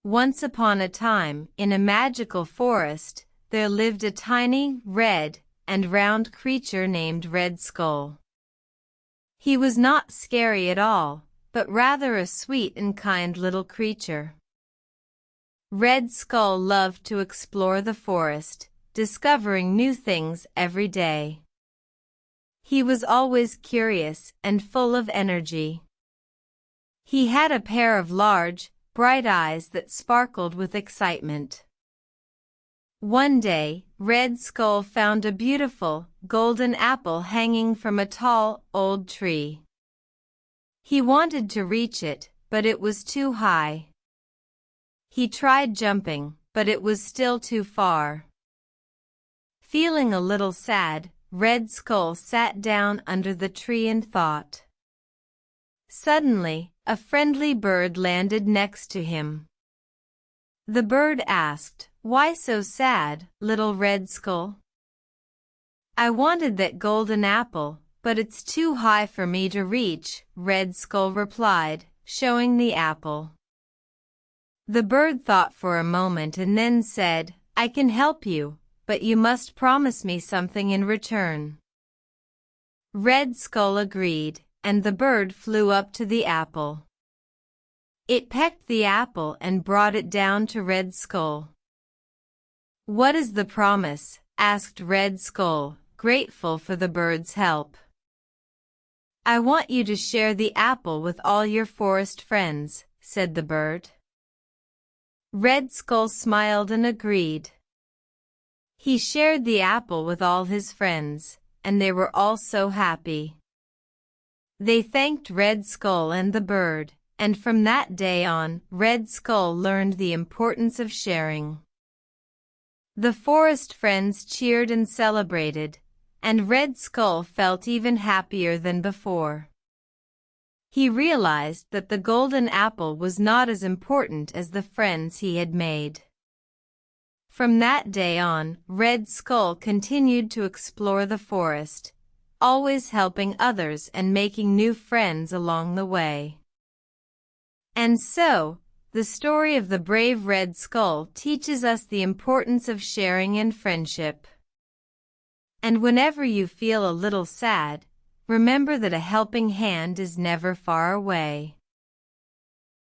Once upon a time, in a magical forest, there lived a tiny, red, and round creature named Red Skull. He was not scary at all, but rather a sweet and kind little creature. Red Skull loved to explore the forest, discovering new things every day. He was always curious and full of energy. He had a pair of large, bright eyes that sparkled with excitement. One day, Red Skull found a beautiful, golden apple hanging from a tall, old tree. He wanted to reach it, but it was too high. He tried jumping, but it was still too far. Feeling a little sad, Red Skull sat down under the tree and thought. Suddenly, a friendly bird landed next to him. The bird asked, "Why so sad, little Red Skull?" "I wanted that golden apple, but it's too high for me to reach," Red Skull replied, showing the apple. The bird thought for a moment and then said, "I can help you, but you must promise me something in return." Red Skull agreed, and the bird flew up to the apple. It pecked the apple and brought it down to Red Skull. "What is the promise?" asked Red Skull, grateful for the bird's help. "I want you to share the apple with all your forest friends," said the bird. Red Skull smiled and agreed. He shared the apple with all his friends, and they were all so happy. They thanked Red Skull and the bird, and from that day on, Red Skull learned the importance of sharing. The forest friends cheered and celebrated, and Red Skull felt even happier than before. He realized that the golden apple was not as important as the friends he had made. From that day on, Red Skull continued to explore the forest, always helping others and making new friends along the way. And so, the story of the brave Red Skull teaches us the importance of sharing and friendship. And whenever you feel a little sad, remember that a helping hand is never far away.